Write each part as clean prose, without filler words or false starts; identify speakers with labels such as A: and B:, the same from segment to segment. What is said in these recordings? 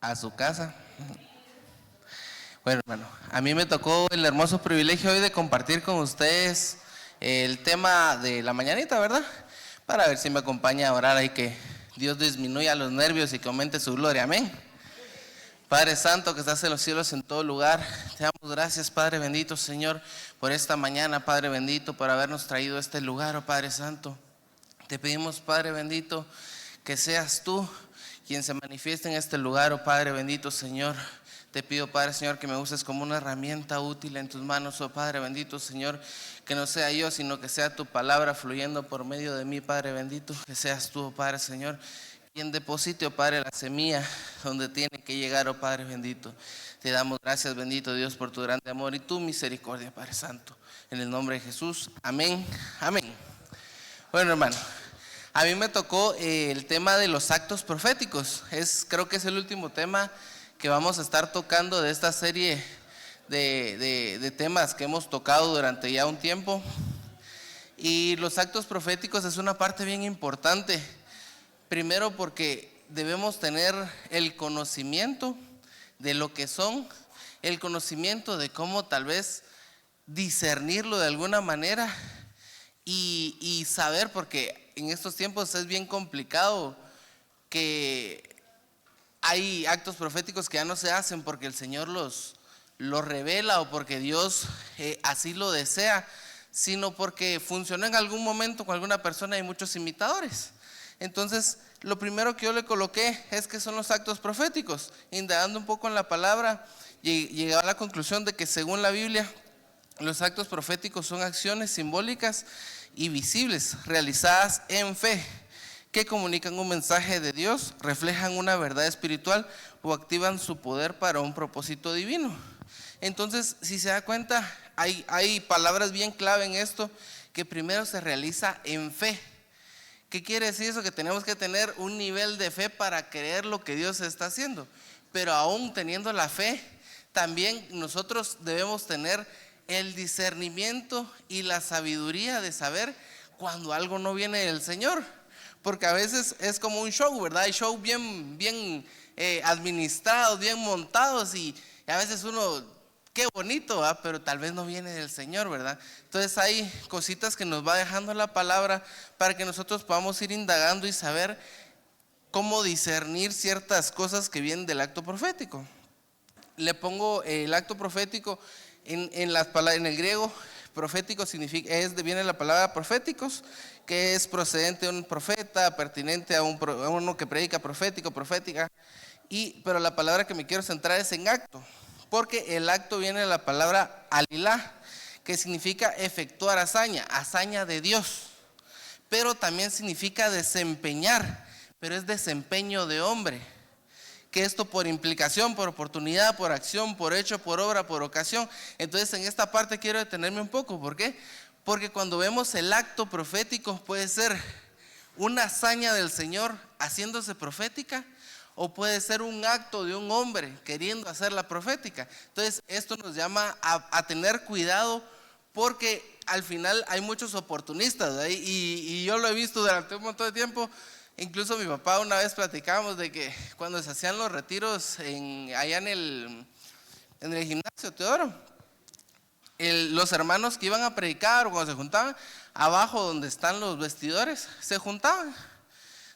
A: a su casa. Bueno, hermano, a mí me tocó el hermoso privilegio hoy de compartir con ustedes el tema de la mañanita, ¿verdad? Para ver si me acompaña a orar y que Dios disminuya los nervios y que aumente su gloria. Amén. Padre Santo que estás en los cielos en todo lugar, te damos gracias, Padre bendito, Señor, por esta mañana, Padre bendito, por habernos traído a este lugar, oh Padre Santo. Te pedimos, Padre bendito, que seas tú quien se manifieste en este lugar, oh Padre bendito, Señor. Te pido, Padre Señor, que me uses como una herramienta útil en tus manos, oh Padre bendito, Señor. Que no sea yo, sino que sea tu palabra fluyendo por medio de mí, Padre bendito. Que seas tú, oh Padre Señor, quien deposite, oh Padre, la semilla donde tiene que llegar, oh Padre bendito. Te damos gracias, bendito Dios, por tu grande amor y tu misericordia, Padre Santo. En el nombre de Jesús, amén, amén. Bueno, hermano, a mí me tocó el tema de los actos proféticos. Creo que es el último tema que vamos a estar tocando de esta serie de temas que hemos tocado durante ya un tiempo. Y los actos proféticos es una parte bien importante. Primero porque debemos tener el conocimiento de lo que son, el conocimiento de cómo tal vez discernirlo de alguna manera y saber, porque en estos tiempos es bien complicado que hay actos proféticos que ya no se hacen porque el Señor los revela o porque Dios así lo desea, sino porque funcionó en algún momento con alguna persona y muchos imitadores. Entonces, lo primero que yo le coloqué es que son los actos proféticos. Indagando un poco en la palabra, llegué a la conclusión de que según la Biblia, los actos proféticos son acciones simbólicas y visibles realizadas en fe, que comunican un mensaje de Dios, reflejan una verdad espiritual o activan su poder para un propósito divino. Entonces, si se da cuenta, hay palabras bien clave en esto, que primero se realiza en fe. ¿Qué quiere decir eso? Que tenemos que tener un nivel de fe para creer lo que Dios está haciendo. Pero aún teniendo la fe, también nosotros debemos tener el discernimiento y la sabiduría de saber cuando algo no viene del Señor. Porque a veces es como un show, ¿verdad? Hay shows bien administrados, bien montados y a veces uno, qué bonito, ¿verdad? Pero tal vez no viene del Señor, ¿verdad? Entonces hay cositas que nos va dejando la palabra para que nosotros podamos ir indagando y saber cómo discernir ciertas cosas que vienen del acto profético. Le pongo el acto profético en el griego. Profético significa, viene la palabra proféticos, que es procedente de un profeta, pertinente a uno que predica, profético, profética. Pero la palabra que me quiero centrar es en acto, porque el acto viene de la palabra alilá, que significa efectuar hazaña de Dios, pero también significa desempeñar, pero es desempeño de hombre. Que esto por implicación, por oportunidad, por acción, por hecho, por obra, por ocasión. Entonces en esta parte quiero detenerme un poco. ¿Por qué? Porque cuando vemos el acto profético puede ser una hazaña del Señor haciéndose profética, o puede ser un acto de un hombre queriendo hacerla profética. Entonces esto nos llama a tener cuidado, porque al final hay muchos oportunistas, ¿eh? Y yo lo he visto durante un montón de tiempo. Incluso mi papá una vez platicábamos de que cuando se hacían los retiros allá en el gimnasio Teodoro, los hermanos que iban a predicar o cuando se juntaban, abajo donde están los vestidores, se juntaban.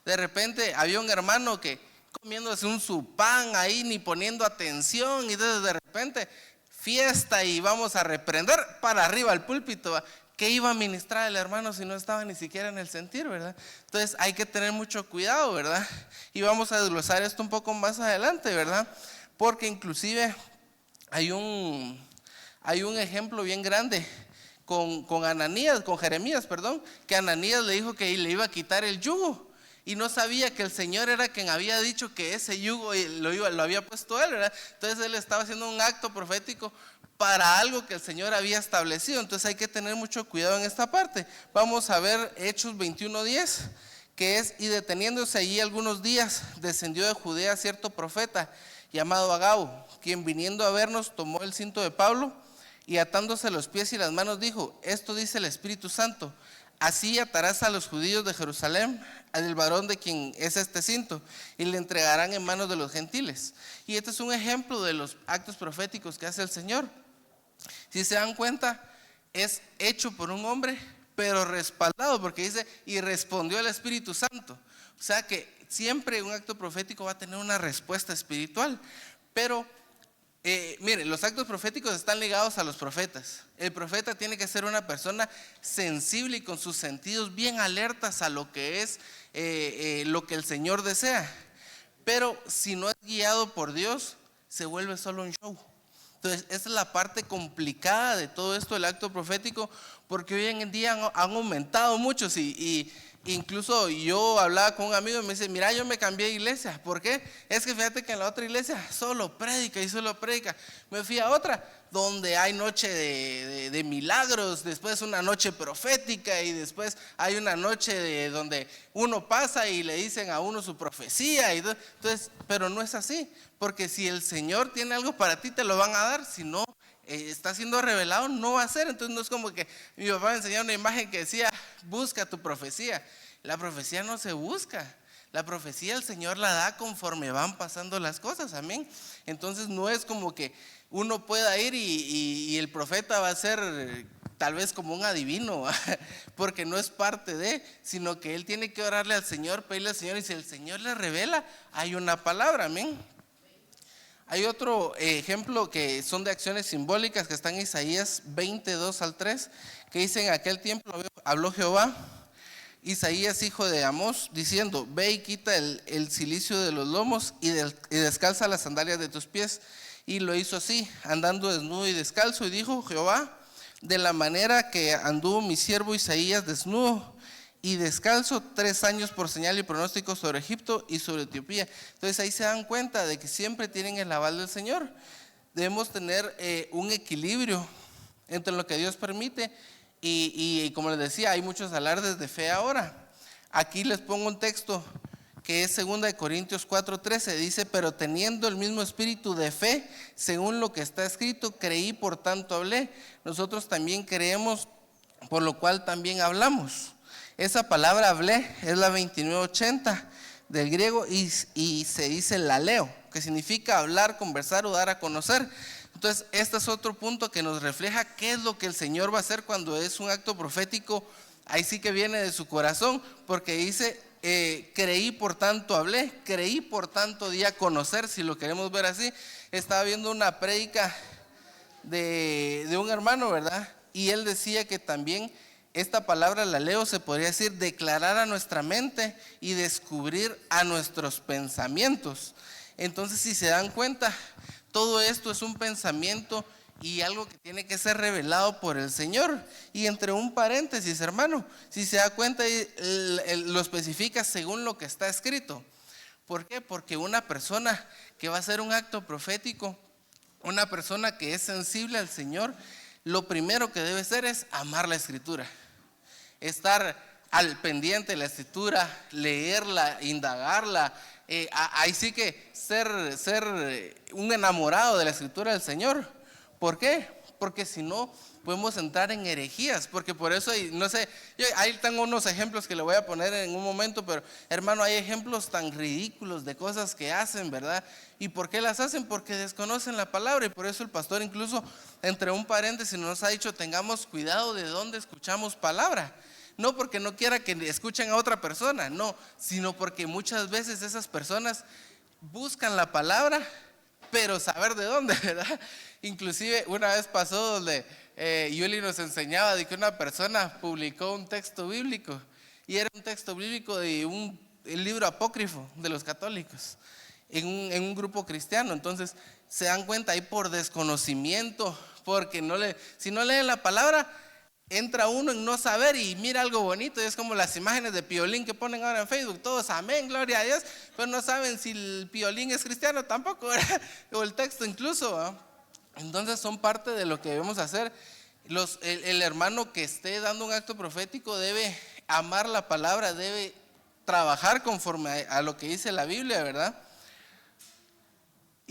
A: De repente había un hermano que comiéndose su pan ahí, ni poniendo atención, y entonces de repente fiesta y vamos a reprender para arriba al púlpito. ¿Qué iba a ministrar el hermano si no estaba ni siquiera en el sentir, verdad? Entonces hay que tener mucho cuidado, ¿verdad? Y vamos a desglosar esto un poco más adelante, ¿verdad? Porque inclusive hay un ejemplo bien grande con Jeremías, que Ananías le dijo que le iba a quitar el yugo. Y no sabía que el Señor era quien había dicho que ese yugo lo había puesto él, ¿verdad? Entonces él estaba haciendo un acto profético para algo que el Señor había establecido. Entonces hay que tener mucho cuidado en esta parte. Vamos a ver Hechos 21:10, que es: y deteniéndose allí algunos días, descendió de Judea cierto profeta llamado Agabo, quien viniendo a vernos tomó el cinto de Pablo y atándose los pies y las manos dijo: esto dice el Espíritu Santo, así atarás a los judíos de Jerusalén, al varón de quien es este cinto, y le entregarán en manos de los gentiles. Y este es un ejemplo de los actos proféticos que hace el Señor. Si se dan cuenta, es hecho por un hombre, pero respaldado, porque dice, y respondió el Espíritu Santo. O sea que siempre un acto profético va a tener una respuesta espiritual. Pero, miren, los actos proféticos están ligados a los profetas. El profeta tiene que ser una persona sensible y con sus sentidos bien alertas a lo que es lo que el Señor desea. Pero si no es guiado por Dios, se vuelve solo un show. Entonces, esa es la parte complicada de todo esto del acto profético, porque hoy en día han aumentado muchos y incluso yo hablaba con un amigo y me dice, mira, yo me cambié de iglesia. ¿Por qué? Es que fíjate que en la otra iglesia solo predica y solo predica. Me fui a otra donde hay noche de milagros, después una noche profética y después hay una noche donde uno pasa y le dicen a uno su profecía. Entonces, pero no es así, porque si el Señor tiene algo para ti te lo van a dar, si no está siendo revelado no va a ser. Entonces no es como que mi papá me enseñó una imagen que decía, busca tu profecía. La profecía no se busca, la profecía el Señor la da conforme van pasando las cosas, amén. Entonces no es como que uno pueda ir y el profeta va a ser tal vez como un adivino, porque no es parte de, sino que él tiene que orarle al Señor, pedirle al Señor, y si el Señor le revela, hay una palabra, amén. Hay otro ejemplo que son de acciones simbólicas que están en Isaías 22 al 3, que dice: en aquel tiempo habló Jehová, Isaías hijo de Amós, diciendo: ve y quita el cilicio de los lomos y descalza las sandalias de tus pies. Y lo hizo así, andando desnudo y descalzo. Y dijo Jehová: de la manera que anduvo mi siervo Isaías desnudo y descalzo 3 años por señal y pronóstico sobre Egipto y sobre Etiopía. Entonces ahí se dan cuenta de que siempre tienen el aval del Señor. Debemos tener un equilibrio entre lo que Dios permite y como les decía, hay muchos alardes de fe ahora. Aquí les pongo un texto que es 2 Corintios 4:13, dice: pero teniendo el mismo espíritu de fe, según lo que está escrito, creí, por tanto hablé. Nosotros también creemos, por lo cual también hablamos. Esa palabra hablé es la 2980 del griego y se dice laleo, que significa hablar, conversar o dar a conocer. Entonces, este es otro punto que nos refleja qué es lo que el Señor va a hacer cuando es un acto profético. Ahí sí que viene de su corazón, porque dice: creí, por tanto hablé, creí, por tanto di a conocer. Si lo queremos ver así, estaba viendo una prédica de un hermano, ¿verdad? Y él decía que también esta palabra laleo se podría decir declarar a nuestra mente y descubrir a nuestros pensamientos. Entonces, si se dan cuenta, todo esto es un pensamiento y algo que tiene que ser revelado por el Señor. Y entre un paréntesis, hermano, si se da cuenta, lo especifica según lo que está escrito. ¿Por qué? Porque una persona que va a hacer un acto profético, una persona que es sensible al Señor, lo primero que debe hacer es amar la Escritura, estar al pendiente de la Escritura, leerla, indagarla. Ahí sí que ser un enamorado de la Escritura del Señor. ¿Por qué? Porque si no, podemos entrar en herejías. Porque por eso, no sé, ahí tengo unos ejemplos que le voy a poner en un momento, pero hermano, hay ejemplos tan ridículos de cosas que hacen, ¿verdad? ¿Y por qué las hacen? Porque desconocen la palabra. Y por eso el pastor, incluso entre un paréntesis, nos ha dicho: tengamos cuidado de dónde escuchamos palabra. No porque no quiera que escuchen a otra persona, no, sino porque muchas veces esas personas buscan la palabra, pero saber de dónde, ¿verdad? Inclusive una vez pasó donde Yuli nos enseñaba de que una persona publicó un texto bíblico, y era un texto bíblico de el libro apócrifo de los católicos en un grupo cristiano. Entonces se dan cuenta ahí por desconocimiento, porque si no leen la palabra, entra uno en no saber y mira algo bonito, y es como las imágenes de Piolín que ponen ahora en Facebook, todos amén, gloria a Dios, pero no saben si el Piolín es cristiano tampoco, ¿verdad? O el texto incluso, ¿verdad? Entonces son parte de lo que debemos hacer. El hermano que esté dando un acto profético debe amar la palabra, debe trabajar conforme a lo que dice la Biblia, ¿verdad?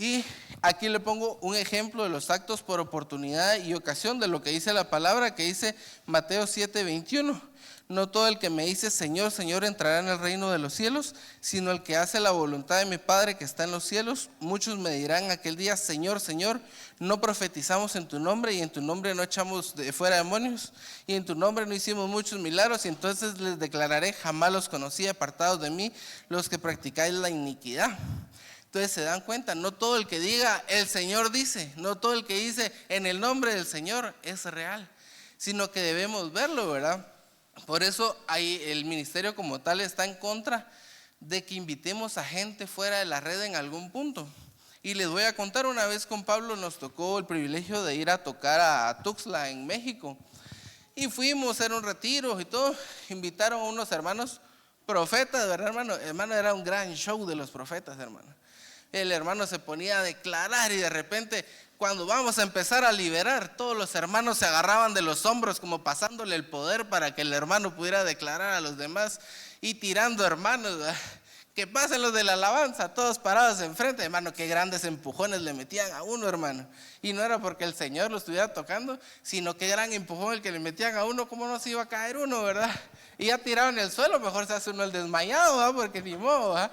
A: Y aquí le pongo un ejemplo de los actos por oportunidad y ocasión de lo que dice la palabra, que dice Mateo 7:21. No todo el que me dice Señor, Señor entrará en el reino de los cielos, sino el que hace la voluntad de mi Padre que está en los cielos. Muchos me dirán aquel día, Señor, Señor, no profetizamos en tu nombre, y en tu nombre no echamos fuera demonios, y en tu nombre no hicimos muchos milagros. Y entonces les declararé, jamás los conocí, apartados de mí, los que practicáis la iniquidad. Entonces se dan cuenta, no todo el que diga el Señor dice, no todo el que dice en el nombre del Señor es real, sino que debemos verlo, ¿verdad? Por eso ahí el ministerio como tal está en contra de que invitemos a gente fuera de la red en algún punto. Y les voy a contar, una vez con Pablo nos tocó el privilegio de ir a tocar a Tuxtla en México. Y fuimos a hacer un retiro y todo. Invitaron a unos hermanos profetas, ¿verdad, hermano? Hermano, era un gran show de los profetas, hermano. El hermano se ponía a declarar y de repente, cuando vamos a empezar a liberar, todos los hermanos se agarraban de los hombros como pasándole el poder para que el hermano pudiera declarar a los demás, y tirando hermanos, ¿verdad? Que pasen los de la alabanza, todos parados enfrente, hermano, qué grandes empujones le metían a uno, hermano. Y no era porque el Señor lo estuviera tocando, sino qué gran empujón el que le metían a uno, cómo no se iba a caer uno, ¿verdad? Y ya tirado en el suelo, mejor se hace uno el desmayado, ¿verdad? Porque ni modo, ¿verdad?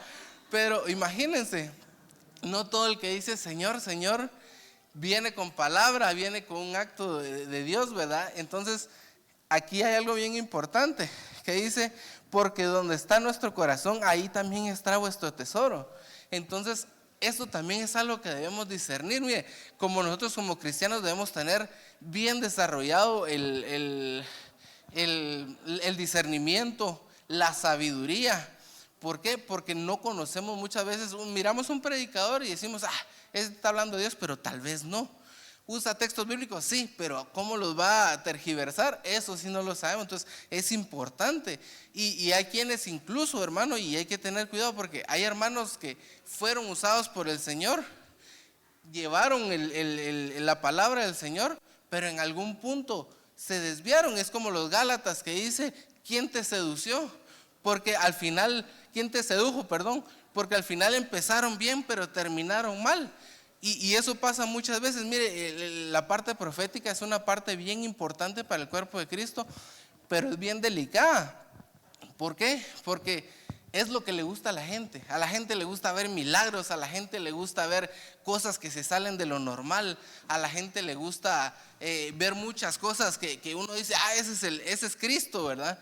A: Pero imagínense, no todo el que dice Señor, Señor, viene con palabra, viene con un acto de Dios, ¿verdad? Entonces, aquí hay algo bien importante, que dice, porque donde está nuestro corazón, ahí también está vuestro tesoro. Entonces, eso también es algo que debemos discernir. Mire, como nosotros como cristianos debemos tener bien desarrollado el discernimiento, la sabiduría. ¿Por qué? Porque no conocemos muchas veces, miramos un predicador y decimos, está hablando de Dios, pero tal vez no. Usa textos bíblicos, sí, pero ¿cómo los va a tergiversar? Eso sí no lo sabemos. Entonces es importante. Y hay quienes incluso, hermano, y hay que tener cuidado, porque hay hermanos que fueron usados por el Señor, llevaron la palabra del Señor, pero en algún punto se desviaron. Es como los Gálatas, que dice, ¿quién te sedució? Porque al final, ¿quién te sedujo? Perdón, porque al final empezaron bien, pero terminaron mal. Y eso pasa muchas veces. Mire, la parte profética es una parte bien importante para el cuerpo de Cristo, pero es bien delicada. ¿Por qué? Porque es lo que le gusta a la gente. A la gente le gusta ver milagros, a la gente le gusta ver cosas que se salen de lo normal, a la gente le gusta ver muchas cosas que uno dice, ese es Cristo, ¿verdad?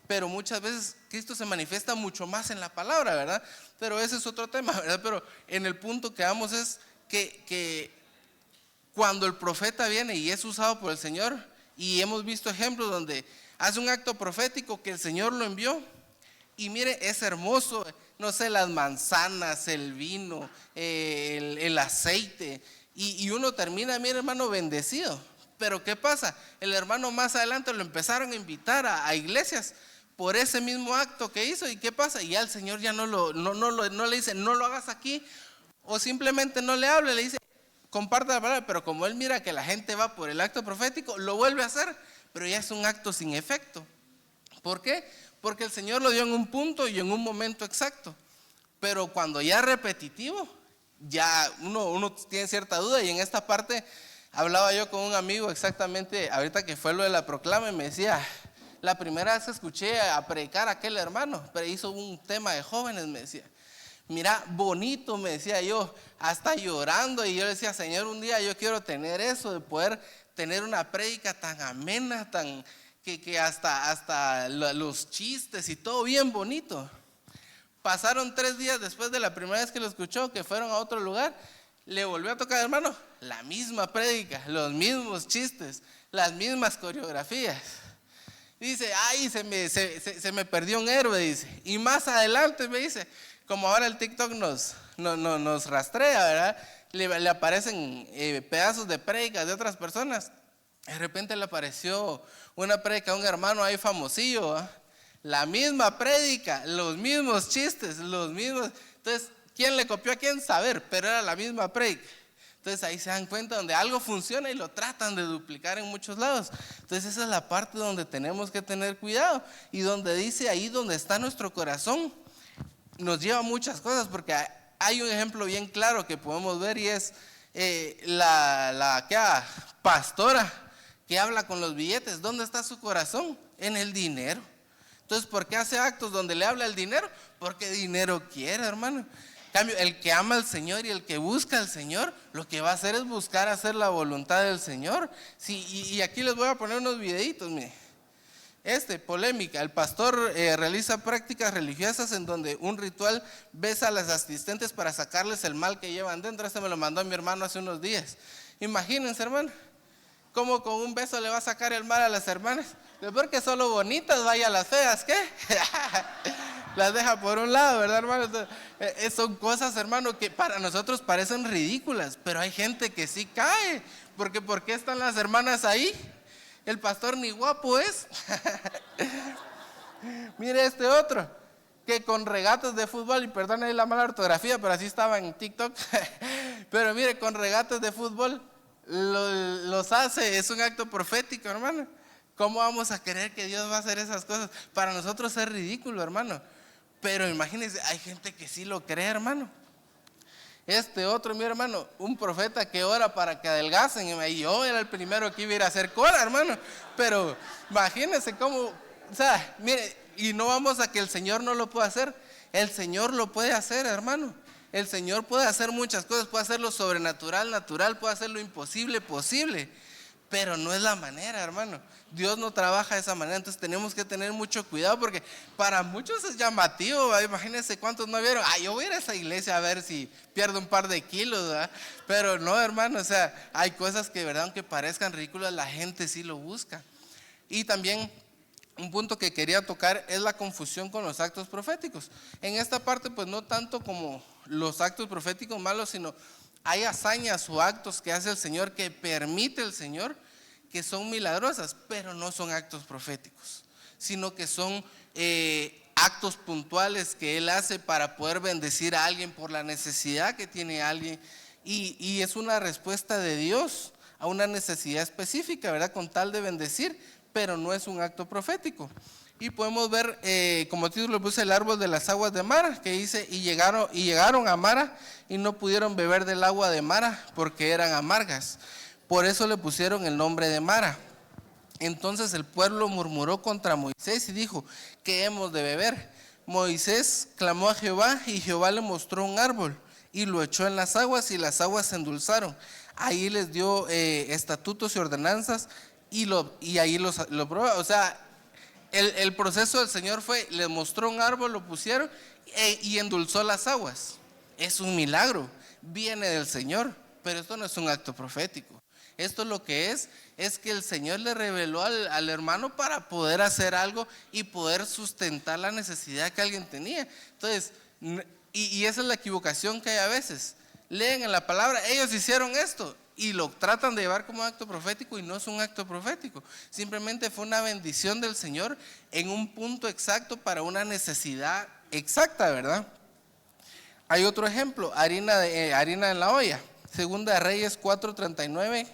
A: Pero muchas veces Cristo se manifiesta mucho más en la palabra, ¿verdad? Pero ese es otro tema, ¿verdad? Pero en el punto que vamos es que cuando el profeta viene y es usado por el Señor, y hemos visto ejemplos donde hace un acto profético que el Señor lo envió, y mire, es hermoso, no sé, las manzanas, el vino, el aceite, y uno termina, mire, hermano, bendecido. Pero ¿qué pasa? El hermano más adelante lo empezaron a invitar a iglesias por ese mismo acto que hizo. ¿Y qué pasa? Y ya el Señor ya no le dice, no lo hagas aquí, o simplemente no le hable, le dice, comparte la palabra. Pero como él mira que la gente va por el acto profético, lo vuelve a hacer, pero ya es un acto sin efecto. ¿Por qué? Porque el Señor lo dio en un punto y en un momento exacto. Pero cuando ya es repetitivo, ya uno tiene cierta duda. Y en esta parte hablaba yo con un amigo exactamente, ahorita que fue lo de la proclama, y me decía, la primera vez que escuché a predicar a aquel hermano, pero hizo un tema de jóvenes, me decía, mira, bonito, me decía yo, hasta llorando. Y yo le decía, Señor, un día yo quiero tener eso, de poder tener una prédica tan amena, tan que hasta los chistes y todo bien bonito. Pasaron 3 días después de la primera vez que lo escuchó, que fueron a otro lugar, le volvió a tocar, hermano, la misma prédica, los mismos chistes, las mismas coreografías. Dice, se me perdió un héroe, dice. Y más adelante me dice, como ahora el TikTok nos rastrea, ¿verdad? Le aparecen pedazos de prédicas de otras personas. De repente le apareció una prédica a un hermano ahí famosillo, ¿verdad? La misma prédica, los mismos chistes, los mismos. Entonces, ¿quién le copió a quién? Saber, pero era la misma prédica. Entonces ahí se dan cuenta donde algo funciona y lo tratan de duplicar en muchos lados. Entonces esa es la parte donde tenemos que tener cuidado, y donde dice ahí donde está nuestro corazón, nos lleva a muchas cosas, porque hay un ejemplo bien claro que podemos ver y es la pastora que habla con los billetes. ¿Dónde está su corazón? En el dinero. Entonces, ¿por qué hace actos donde le habla el dinero? Porque dinero quiere, hermano. En cambio, el que ama al Señor y el que busca al Señor, lo que va a hacer es buscar hacer la voluntad del Señor. Sí, y aquí les voy a poner unos videitos, mire. Polémica. El pastor realiza prácticas religiosas en donde un ritual besa a las asistentes para sacarles el mal que llevan dentro. Me lo mandó mi hermano hace unos días. Imagínense, hermano, cómo con un beso le va a sacar el mal a las hermanas. Después que solo bonitas, vaya a las feas, ¿qué? Las deja por un lado, ¿verdad, hermano? Entonces, son cosas, hermano, que para nosotros parecen ridículas, pero hay gente que sí cae. Porque ¿por qué están las hermanas ahí? El pastor ni guapo es. Mire este otro, que con regatas de fútbol, y perdón ahí la mala ortografía, pero así estaba en TikTok. Pero mire, con regatas de fútbol los hace, es un acto profético, hermano. ¿Cómo vamos a creer que Dios va a hacer esas cosas? Para nosotros es ridículo, hermano. Pero imagínense, hay gente que sí lo cree, hermano. Otro, mi hermano, un profeta que ora para que adelgacen. Y yo era el primero que iba a ir a hacer cola, hermano. Pero imagínense cómo, o sea, mire, y no vamos a que el Señor no lo pueda hacer. El Señor lo puede hacer, hermano. El Señor puede hacer muchas cosas, puede hacer lo sobrenatural, natural, puede hacer lo imposible, posible. Pero no es la manera, hermano. Dios no trabaja de esa manera. Entonces tenemos que tener mucho cuidado, porque para muchos es llamativo. Imagínense cuántos no vieron. Yo voy a ir a esa iglesia a ver si pierdo un par de kilos, ¿verdad? Pero no, hermano, o sea, hay cosas que, verdad, aunque parezcan ridículas, la gente sí lo busca. Y también un punto que quería tocar es la confusión con los actos proféticos. En esta parte, pues no tanto como los actos proféticos malos, sino hay hazañas o actos que hace el Señor, que permite el Señor, que son milagrosas, pero no son actos proféticos, sino que son actos puntuales que Él hace para poder bendecir a alguien por la necesidad que tiene alguien, y es una respuesta de Dios a una necesidad específica, ¿verdad? Con tal de bendecir, pero no es un acto profético. Y podemos ver, como título puse, el árbol de las aguas de Mara, que dice, y llegaron a Mara y no pudieron beber del agua de Mara porque eran amargas. Por eso le pusieron el nombre de Mara. Entonces el pueblo murmuró contra Moisés y dijo, ¿qué hemos de beber? Moisés clamó a Jehová y Jehová le mostró un árbol y lo echó en las aguas y las aguas se endulzaron. Ahí les dio estatutos y ordenanzas y ahí lo probó. O sea, el proceso del Señor fue, les mostró un árbol, lo pusieron y endulzó las aguas. Es un milagro, viene del Señor, pero esto no es un acto profético. Esto lo que es que el Señor le reveló al hermano para poder hacer algo y poder sustentar la necesidad que alguien tenía. Entonces, y esa es la equivocación que hay a veces. Leen en la palabra, ellos hicieron esto, y lo tratan de llevar como acto profético, y no es un acto profético. Simplemente fue una bendición del Señor en un punto exacto para una necesidad exacta, ¿verdad? Hay otro ejemplo, harina en la olla. Segunda de Reyes 4:39.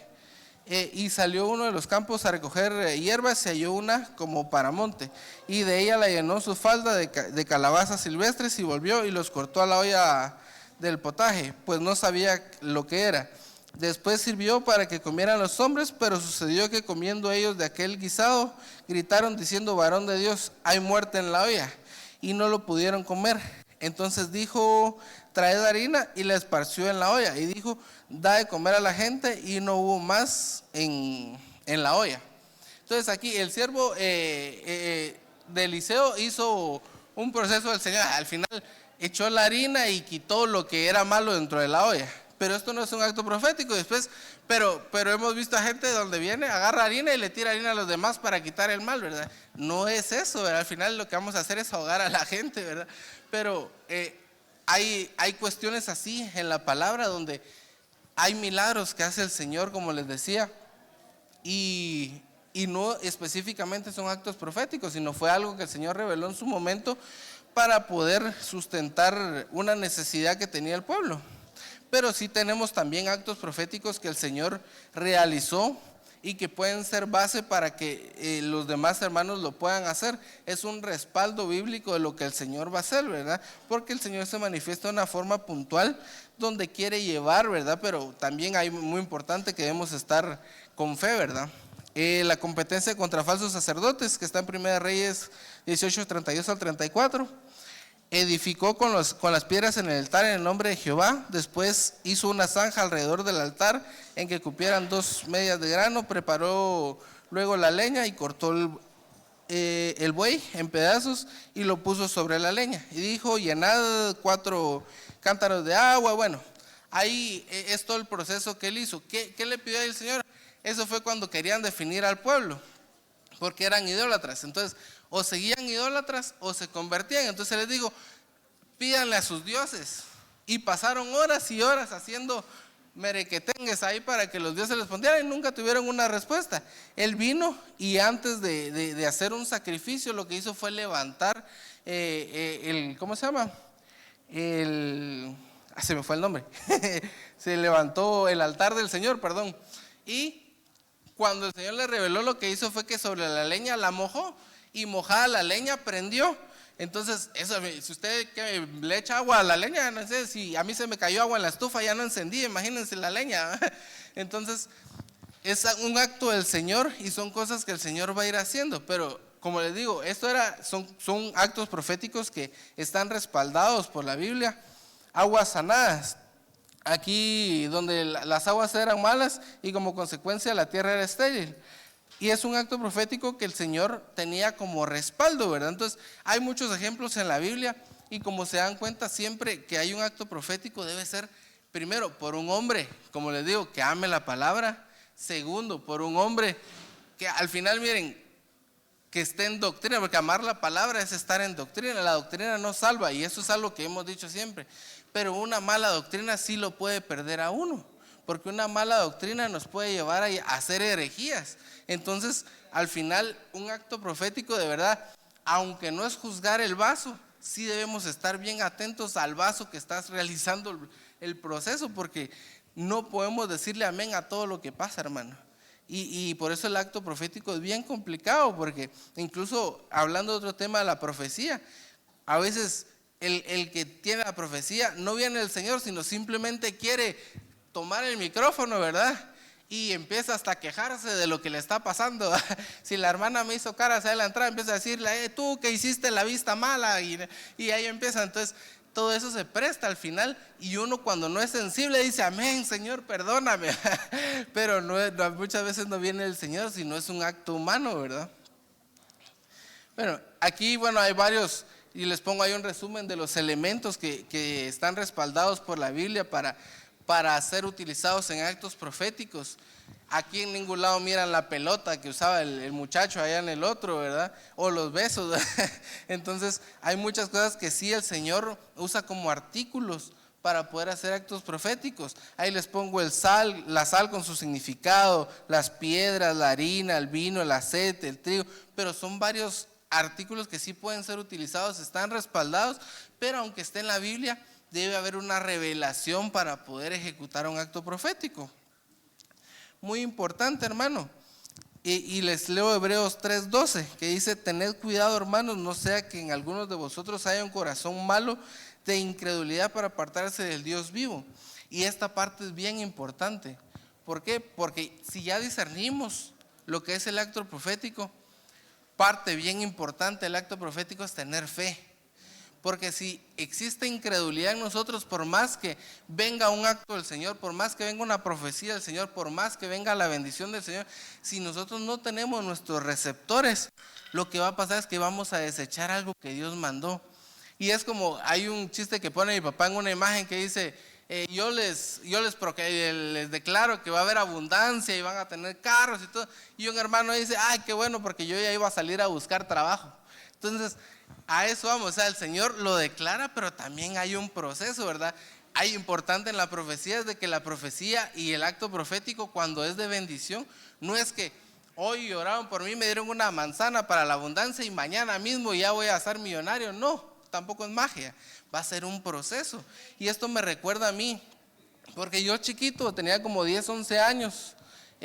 A: Y salió uno de los campos a recoger hierbas, se halló una como para monte, y de ella la llenó su falda de calabazas silvestres, y volvió y los cortó a la olla del potaje, pues no sabía lo que era. Después sirvió para que comieran los hombres, pero sucedió que comiendo ellos de aquel guisado, gritaron diciendo, varón de Dios, hay muerte en la olla, y no lo pudieron comer. Entonces dijo, traed harina, y la esparció en la olla, y dijo, da de comer a la gente, y no hubo más en la olla. Entonces aquí el siervo de Eliseo hizo un proceso del Señor. Al final echó la harina y quitó lo que era malo dentro de la olla. Pero esto no es un acto profético. Después, pero hemos visto a gente donde viene, agarra harina y le tira harina a los demás para quitar el mal, ¿verdad? No es eso, ¿verdad? Al final lo que vamos a hacer es ahogar a la gente, ¿verdad? Pero hay cuestiones así en la palabra donde hay milagros que hace el Señor, como les decía, y no específicamente son actos proféticos, sino fue algo que el Señor reveló en su momento para poder sustentar una necesidad que tenía el pueblo. Pero sí tenemos también actos proféticos que el Señor realizó y que pueden ser base para que los demás hermanos lo puedan hacer. Es un respaldo bíblico de lo que el Señor va a hacer, ¿verdad? Porque el Señor se manifiesta de una forma puntual donde quiere llevar, ¿verdad? Pero también hay muy importante que debemos estar con fe, ¿verdad? La competencia contra falsos sacerdotes, que está en 1 Reyes 18, 32 al 34. Edificó con las piedras en el altar en el nombre de Jehová. Después hizo una zanja alrededor del altar en que cupieran 2 medias de grano. Preparó luego la leña y cortó el buey en pedazos y lo puso sobre la leña. Y dijo: llenad 4 cántaros de agua. Bueno, ahí es todo el proceso que él hizo. ¿Qué le pidió al Señor? Eso fue cuando querían definir al pueblo, porque eran idólatras. Entonces, o seguían idólatras o se convertían. Entonces les digo: pídanle a sus dioses. Y pasaron horas y horas haciendo merequetengues ahí para que los dioses les respondieran y nunca tuvieron una respuesta. Él vino y antes de hacer un sacrificio, lo que hizo fue levantar ¿cómo se llama? Se me fue el nombre. Se levantó el altar del Señor, perdón. Y cuando el Señor le reveló, lo que hizo fue que sobre la leña la mojó, y mojada la leña prendió. Entonces, eso, si usted que le echa agua a la leña, no sé, si a mí se me cayó agua en la estufa, ya no encendí, imagínense la leña. Entonces, es un acto del Señor y son cosas que el Señor va a ir haciendo. Pero, como les digo, son actos proféticos que están respaldados por la Biblia. Aguas sanadas. Aquí donde las aguas eran malas y como consecuencia la tierra era estéril. Y es un acto profético que el Señor tenía como respaldo, ¿verdad? Entonces hay muchos ejemplos en la Biblia y como se dan cuenta, siempre que hay un acto profético debe ser primero por un hombre, como les digo, que ame la palabra. Segundo, por un hombre que al final, miren, que esté en doctrina, porque amar la palabra es estar en doctrina. La doctrina no salva y eso es algo que hemos dicho siempre. Pero una mala doctrina sí lo puede perder a uno, porque una mala doctrina nos puede llevar a hacer herejías. Entonces, al final, un acto profético de verdad, aunque no es juzgar el vaso, sí debemos estar bien atentos al vaso que estás realizando el proceso, porque no podemos decirle amén a todo lo que pasa, hermano. Y por eso el acto profético es bien complicado, porque incluso hablando de otro tema de la profecía, a veces el que tiene la profecía no viene del Señor, sino simplemente quiere tomar el micrófono, ¿verdad? Y empieza hasta a quejarse de lo que le está pasando. Si la hermana me hizo caras a la entrada, empieza a decirle: tú que hiciste la vista mala, y ahí empieza. Entonces todo eso se presta al final, y uno cuando no es sensible dice: amén, Señor, perdóname. Pero muchas veces no viene del Señor, sino es un acto humano, ¿verdad? Bueno, aquí hay varios, y les pongo ahí un resumen de los elementos que están respaldados por la Biblia para ser utilizados en actos proféticos. Aquí en ningún lado miran la pelota que usaba el muchacho allá en el otro, ¿verdad? O los besos, ¿verdad? Entonces hay muchas cosas que sí el Señor usa como artículos para poder hacer actos proféticos. Ahí les pongo la sal con su significado, las piedras, la harina, el vino, el aceite, el trigo, pero son varios artículos que sí pueden ser utilizados, están respaldados, pero aunque esté en la Biblia, debe haber una revelación para poder ejecutar un acto profético. Muy importante, hermano. Y les leo Hebreos 3:12, que dice: tened cuidado, hermanos, no sea que en algunos de vosotros haya un corazón malo de incredulidad para apartarse del Dios vivo. Y esta parte es bien importante. ¿Por qué? Porque si ya discernimos lo que es el acto profético, parte bien importante del acto profético es tener fe. Porque si existe incredulidad en nosotros, por más que venga un acto del Señor, por más que venga una profecía del Señor, por más que venga la bendición del Señor, si nosotros no tenemos nuestros receptores, lo que va a pasar es que vamos a desechar algo que Dios mandó. Y es como, hay un chiste que pone mi papá en una imagen que dice: yo les declaro que va a haber abundancia y van a tener carros y todo. Y un hermano dice: ay, qué bueno, porque yo ya iba a salir a buscar trabajo. Entonces, a eso vamos. O sea, el Señor lo declara, pero también hay un proceso, ¿verdad? Hay importante en la profecía es de que la profecía y el acto profético, cuando es de bendición, no es que hoy oraron por mí, me dieron una manzana para la abundancia y mañana mismo ya voy a ser millonario. No, tampoco es magia, va a ser un proceso. Y esto me recuerda a mí, porque yo chiquito, tenía como 10, 11 años,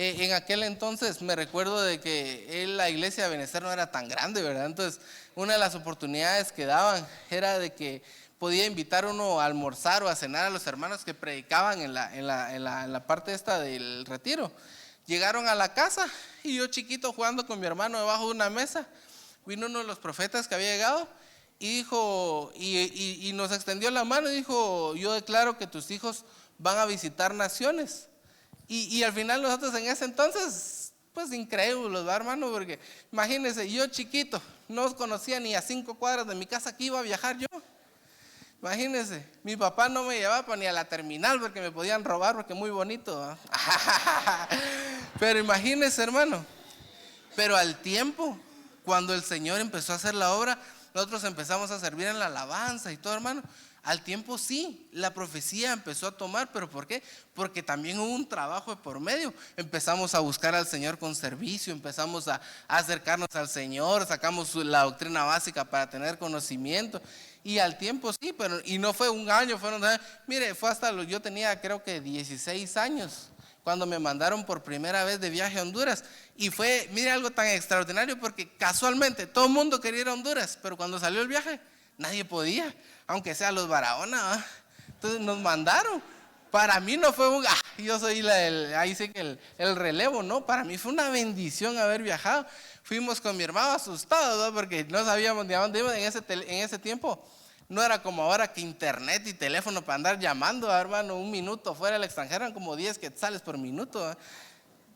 A: En aquel entonces me recuerdo de que la iglesia de Benecer no era tan grande, ¿verdad? Entonces, una de las oportunidades que daban era de que podía invitar uno a almorzar o a cenar a los hermanos que predicaban en la parte esta del retiro. Llegaron a la casa y yo chiquito jugando con mi hermano debajo de una mesa, vino uno de los profetas que había llegado y dijo, y nos extendió la mano y dijo: yo declaro que tus hijos van a visitar naciones. Y al final nosotros en ese entonces, pues incrédulos, ¿verdad, hermano? Porque imagínense, yo chiquito, no conocía ni a 5 cuadras de mi casa que iba a viajar yo. Imagínense, mi papá no me llevaba ni a la terminal porque me podían robar, porque muy bonito, ¿eh? Pero imagínense, hermano, pero al tiempo, cuando el Señor empezó a hacer la obra, nosotros empezamos a servir en la alabanza y todo, hermano. Al tiempo sí, la profecía empezó a tomar, pero ¿por qué? Porque también hubo un trabajo de por medio. Empezamos a buscar al Señor con servicio, empezamos a acercarnos al Señor, sacamos la doctrina básica para tener conocimiento. Y al tiempo sí, pero y no fue un año, fueron 2 años. Mire, fue hasta yo tenía creo que 16 años cuando me mandaron por primera vez de viaje a Honduras. Y fue, mire, algo tan extraordinario porque casualmente todo el mundo quería ir a Honduras, pero cuando salió el viaje nadie podía, aunque sea los Barahona, ¿eh? Entonces nos mandaron. Para mí no fue yo soy ahí sí que el relevo, no, para mí fue una bendición haber viajado. Fuimos con mi hermano asustados, ¿no? Porque no sabíamos de dónde íbamos en ese tiempo. No era como ahora que internet y teléfono para andar llamando, hermano, un minuto fuera del extranjero, eran como 10 quetzales por minuto, ¿eh?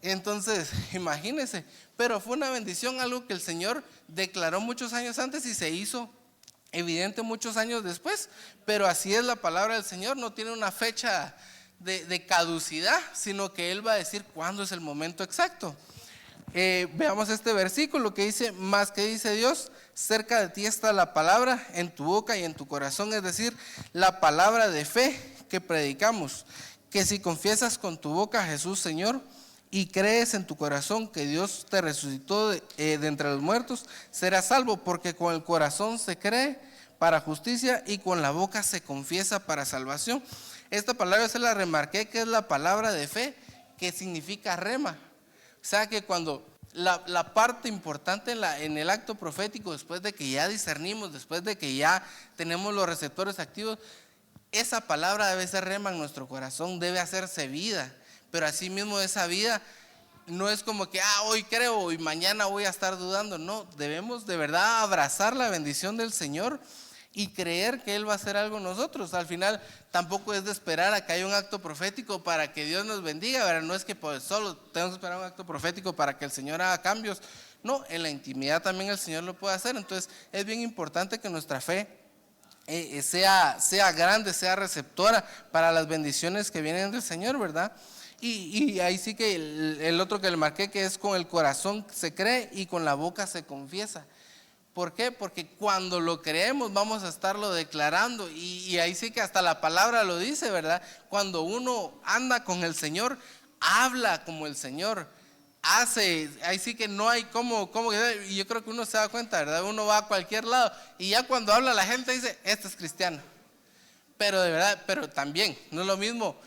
A: Entonces, imagínense, pero fue una bendición, algo que el Señor declaró muchos años antes y se hizo evidente muchos años después, pero así es la palabra del Señor, no tiene una fecha de caducidad, sino que Él va a decir cuándo es el momento exacto. Veamos este versículo que dice: más que dice Dios, cerca de ti está la palabra en tu boca y en tu corazón, es decir, la palabra de fe que predicamos, que si confiesas con tu boca a Jesús Señor y crees en tu corazón que Dios te resucitó de entre los muertos, serás salvo, porque con el corazón se cree para justicia y con la boca se confiesa para salvación. Esta palabra se la remarqué, que es la palabra de fe, que significa rema. O sea que cuando la parte importante en el acto profético, después de que ya discernimos, después de que ya tenemos los receptores activos, esa palabra debe ser rema en nuestro corazón, debe hacerse vida. Pero así mismo esa vida no es como que hoy creo y mañana voy a estar dudando. No, debemos de verdad abrazar la bendición del Señor y creer que Él va a hacer algo en nosotros. Al final tampoco es de esperar a que haya un acto profético para que Dios nos bendiga, ¿verdad? No es que pues solo tenemos que esperar un acto profético para que el Señor haga cambios. No, en la intimidad también el Señor lo puede hacer. Entonces es bien importante que nuestra fe sea grande, sea receptora para las bendiciones que vienen del Señor, ¿verdad? Y ahí sí que el otro que le marqué, que es con el corazón se cree y con la boca se confiesa. ¿Por qué? Porque cuando lo creemos vamos a estarlo declarando y ahí sí que hasta la palabra lo dice, ¿verdad? Cuando uno anda con el Señor, habla como el Señor hace, ahí sí que no hay y yo creo que uno se da cuenta, ¿verdad? Uno va a cualquier lado y ya cuando habla la gente dice: este es cristiano. Pero de verdad, pero también no es lo mismo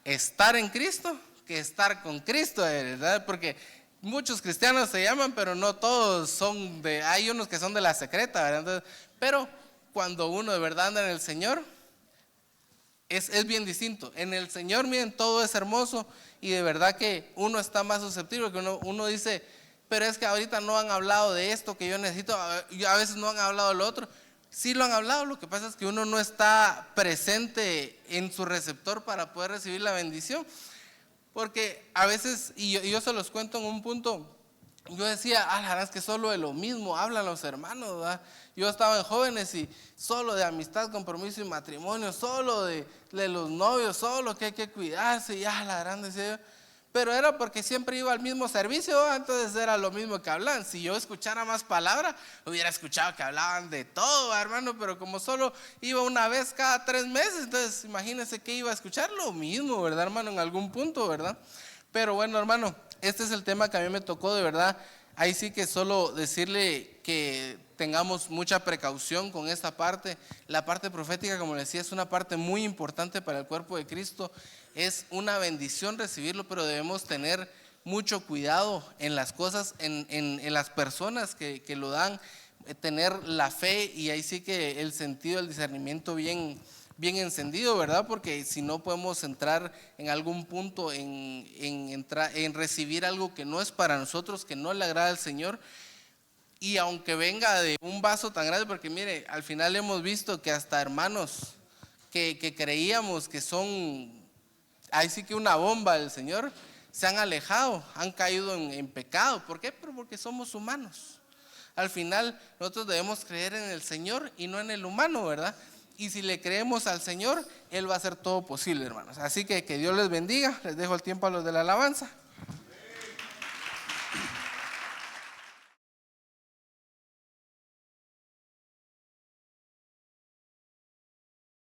A: estar en Cristo que estar con Cristo, ¿verdad? Porque muchos cristianos se llaman, pero no todos son hay unos que son de la secreta, ¿verdad? Entonces, pero cuando uno de verdad anda en el Señor, es bien distinto. En el Señor, miren, todo es hermoso y de verdad que uno está más susceptible, que uno dice: pero es que ahorita no han hablado de esto que yo necesito, a veces no han hablado de lo otro. Sí lo han hablado, lo que pasa es que uno no está presente en su receptor para poder recibir la bendición. Porque a veces, y yo se los cuento en un punto, yo decía: la verdad es que solo de lo mismo hablan los hermanos, ¿verdad? Yo estaba en jóvenes y solo de amistad, compromiso y matrimonio, solo de los novios, solo que hay que cuidarse, la verdad decía yo. Pero era porque siempre iba al mismo servicio, entonces era lo mismo que hablaban. Si yo escuchara más palabras, hubiera escuchado que hablaban de todo, hermano, pero como solo iba una vez cada 3 meses, entonces imagínense que iba a escuchar lo mismo, ¿verdad, hermano? En algún punto, ¿verdad? Pero bueno, hermano, este es el tema que a mí me tocó, de verdad. Ahí sí que solo decirle que tengamos mucha precaución con esta parte. La parte profética, como les decía, es una parte muy importante para el cuerpo de Cristo. Es una bendición recibirlo, pero debemos tener mucho cuidado en las cosas, en las personas que lo dan, tener la fe y ahí sí que el sentido, el discernimiento bien encendido, ¿verdad? Porque si no podemos entrar en algún punto en recibir algo que no es para nosotros, que no le agrada al Señor. Y aunque venga de un vaso tan grande, porque mire, al final hemos visto que hasta hermanos que creíamos que son, ahí sí que una bomba del Señor, se han alejado, han caído en pecado. ¿Por qué? Porque somos humanos. Al final nosotros debemos creer en el Señor y no en el humano, ¿verdad? Y si le creemos al Señor, Él va a hacer todo posible, hermanos. Así que Dios les bendiga. Les dejo el tiempo a los de la alabanza.